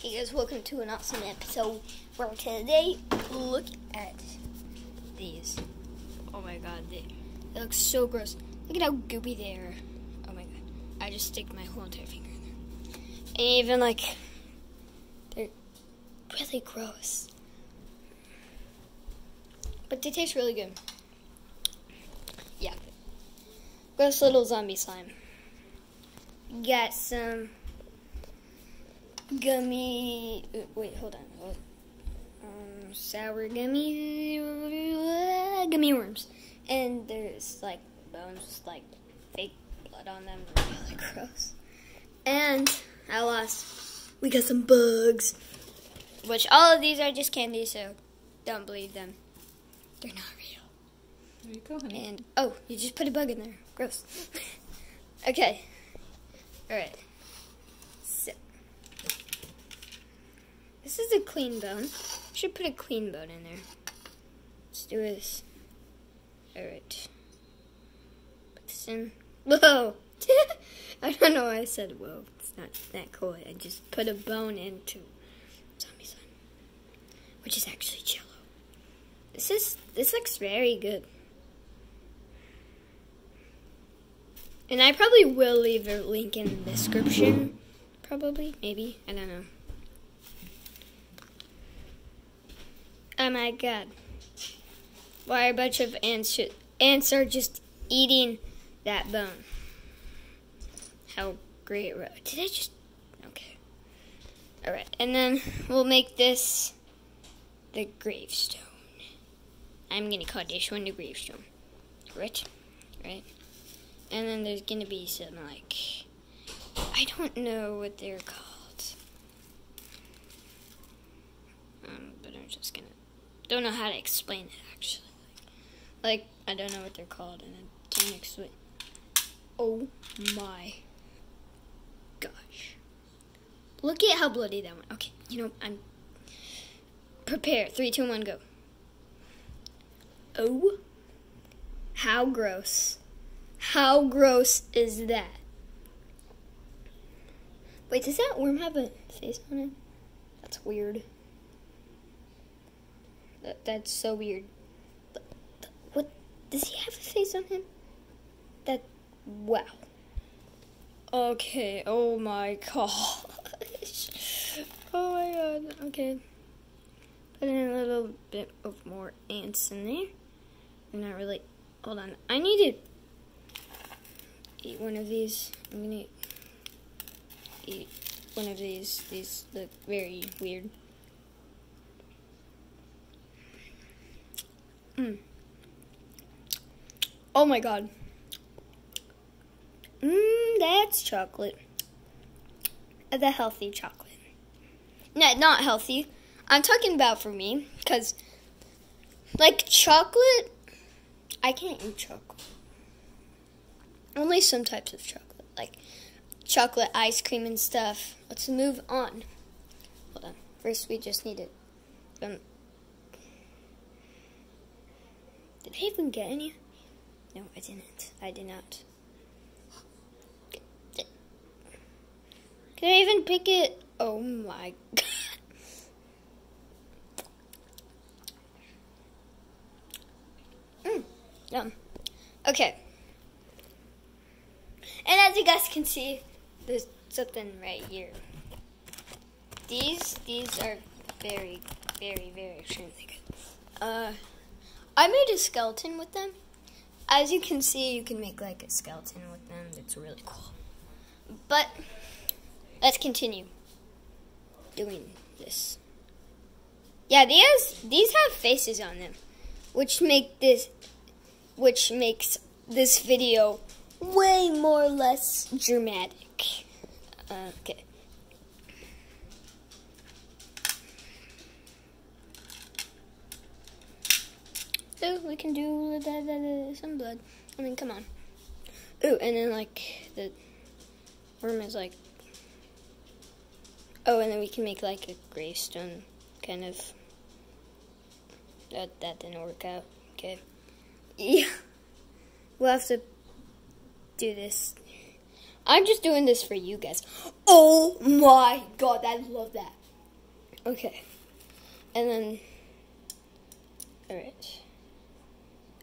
Hey guys, welcome to an awesome episode where today, look at these. Oh my god, they look so gross. Look at how gooey they are. Oh my god, I just stick my whole entire finger in there. And even they're really gross. But they taste really good. Yeah. Gross little zombie slime. Got some gummy, wait, hold on. Sour gummy worms. And there's like bones, like fake blood on them. Really gross. And at last, we got some bugs. Which all of these are just candy, so don't believe them. They're not real. There you go, honey. And, oh, you just put a bug in there. Gross. Okay. Alright. So, this is a clean bone. Should put a clean bone in there. Let's do this. Alright. Put this in. Whoa! I don't know why I said whoa. It's not that cool. I just put a bone into zombie slime, which is actually Jello. This looks very good. And I probably will leave a link in the description. Probably, maybe, I don't know. Oh my god. Why a bunch of ants are just eating that bone. How great. Did I just, okay. Alright, and then we'll make this the gravestone. I'm gonna call this one the gravestone. Right? And then there's gonna be some, like, I don't know what they're called. But I'm just gonna, don't know how to explain it, actually. Like, I don't know what they're called, and I can't explain. Oh my gosh. Look at how bloody that went. Okay, I'm prepared. 3, 2, 1, go. Oh, how gross. How gross is that? Wait, does that worm have a face on it? That's weird. That's so weird. What? Does he have a face on him? Wow. Okay, oh my gosh. Oh my god, okay. Put in a little bit of more ants in there. They're not really, hold on. I need to eat one of these. I'm gonna eat one of these. These look very weird. Oh my god. That's chocolate. The healthy chocolate. No, not healthy. I'm talking about for me, because, like, chocolate, I can't eat chocolate. Only some types of chocolate, like chocolate ice cream and stuff. Let's move on. Hold on. First, we just need to. Did I even get any? No, I didn't. I did not. Can I even pick it? Oh my god. Yum. Okay. And as you guys can see, there's something right here. These are very, very, very extremely good. I made a skeleton with them. As you can see, you can make like a skeleton with them. It's really cool. But let's continue doing this. Yeah, these have faces on them, which makes this video way more or less dramatic. Okay. So we can do some blood. I mean, come on. Ooh, and then like the worm is like. Oh, and then we can make like a gravestone kind of. That didn't work out. Okay. Yeah. We'll have to do this. I'm just doing this for you guys. Oh my god, I love that. Okay. And then, alright.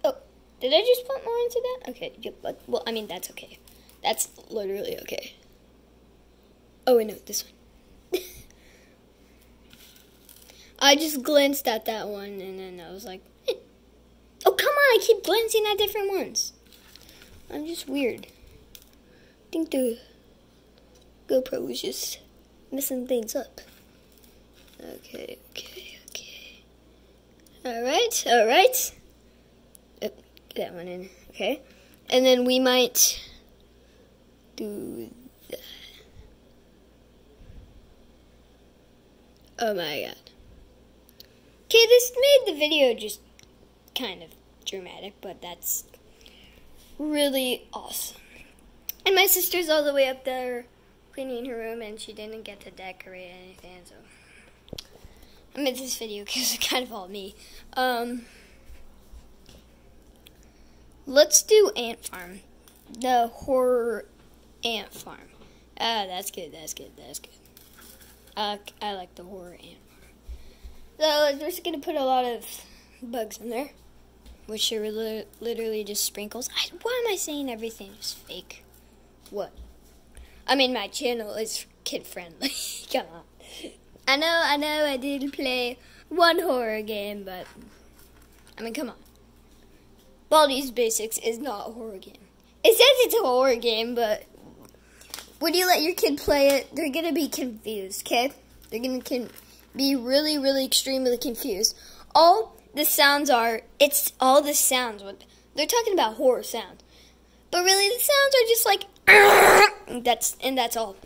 Oh, did I just put more into that? Okay, yeah, but, well, I mean, that's okay. That's literally okay. Oh, wait, no, this one. I just glanced at that one, and then I was like, eh. Oh, come on, I keep glancing at different ones. I'm just weird. I think the GoPro was just messing things up. Okay. Alright. Oh, get that one in. Okay. And then we might do that. Oh my god. Okay, this made the video just kind of dramatic, but that's really awesome. And my sister's all the way up there cleaning her room, and she didn't get to decorate anything, so I made this video because it's kind of all me. Let's do Ant Farm, the horror ant farm. That's good. I like the horror ant farm. So we're just gonna put a lot of bugs in there, which are literally just sprinkles. Why am I saying everything is fake? What? I mean, my channel is kid friendly. Come on. I know. I did play one horror game, but I mean, come on. Baldi's Basics is not a horror game. It says it's a horror game, but when you let your kid play it, they're gonna be confused. Okay? They're gonna be really, really extremely confused. All the sounds are. It's all the sounds. They're talking about horror sounds, but really the sounds are just like. That's all.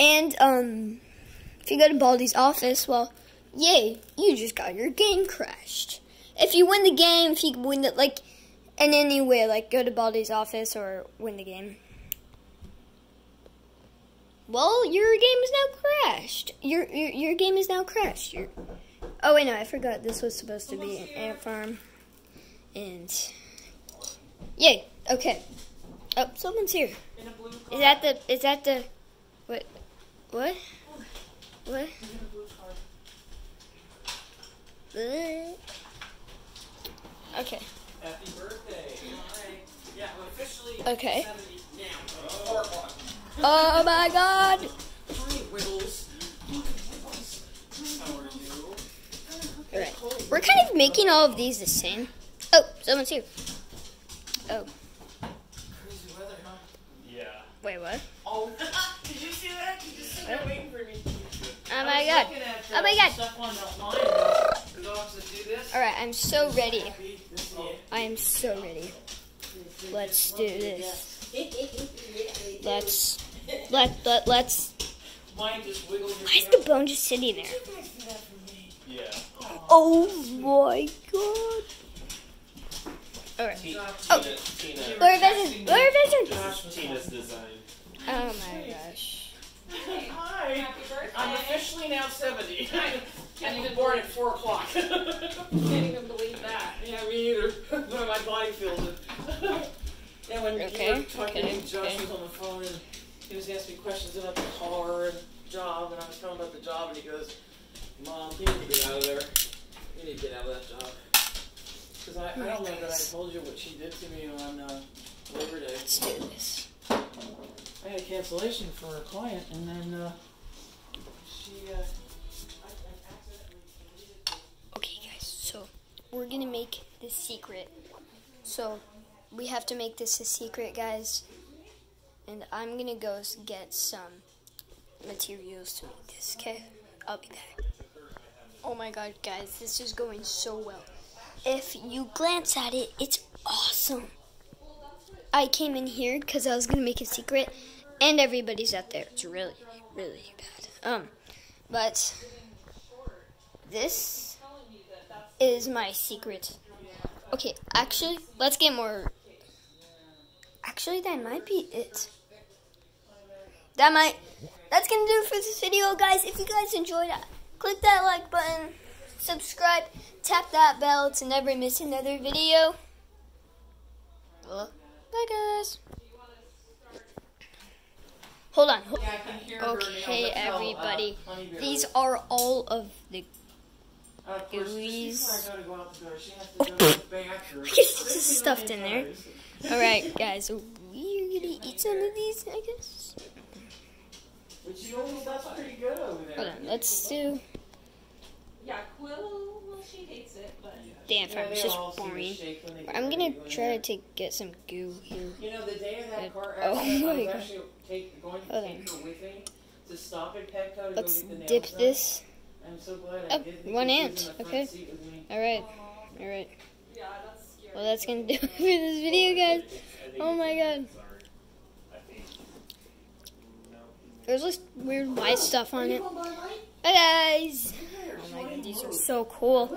And if you go to Baldi's office, well, yay, you just got your game crashed. If you win the game, if you win it like in any way, like go to Baldi's office or win the game, well, your game is now crashed. Your game is now crashed. Oh wait, no, I forgot this was supposed to be an ant farm. And yay, okay. Oh, someone's here. Is that the what? Okay. Happy birthday. Alright. Yeah, I'm officially Okay. 70 now. 4 o'clock. Oh my god. Hi, Wiggles. How are you? Alright. We're kind of making all of these the same. Oh, someone's here. Oh. Crazy weather, huh? Yeah. Wait, what? Oh. Did you see that? You just sitting there waiting for me. Oh my god. Oh my god. Stuff on the dogs that do this. Alright, I'm so ready. I am so ready. Let's do this. Let's. Mine just wiggles. Why is the bone just sitting there? Yeah. Oh my god. Alright. Oh. Laura Tina's design. Oh my gosh. Hi. Happy birthday. I'm officially now 70. I was born at 4 o'clock. Can't even believe that. Yeah, me either. But my body feels it. Yeah, when you were talking to Josh was on the phone and he was asking me questions about the car and job, and I was telling him about the job, and he goes, Mom, you need to get out of there. You need to get out of that job. Because I don't know that I told you what she did to me on Labor Day. Let's do this. I had a cancellation for a client, and then she I accidentally deleted it. Okay, guys, so we're gonna make this secret. So we have to make this a secret, guys. And I'm gonna go get some materials to make this, okay? I'll be back. Oh my god, guys, this is going so well. If you glance at it, it's awesome. I came in here because I was gonna make a secret, and everybody's out there. It's really, really bad. But this is my secret. Okay, actually, let's get more. Actually, that might be it. That's gonna do it for this video, guys. If you guys enjoyed it, click that like button, subscribe, tap that bell to never miss another video. Bye, guys. Hold on. Yeah, I can hear her Okay, nails. That's how, everybody. Honeybear These is. are all of the Of course, Gooey's. just before I go to go out the door, she has to go to the bathroom. It's just stuffed in there. Alright, guys, we're gonna eat some of these, I guess. But you know, that's pretty good over there. Hold on, let's do. Yeah, Quill, well, she hates it, but. Damn, Yeah, it's they all just seem to boring. shake when they get I'm ready gonna to go in try there. to get some goo here. You know, the day of that car Oh accident, my I was God. actually going to Hold take her with me to stop at Petco to Let's go get the nails dip done. this. I'm so glad I Oh, did. one because she ant. was in the front Okay. seat with me. Alright, alright. Yeah, that's scary. Well, that's gonna do it for this video, guys. Oh my god. There's this weird white stuff on it. Hi, guys. Oh my god, these are so cool.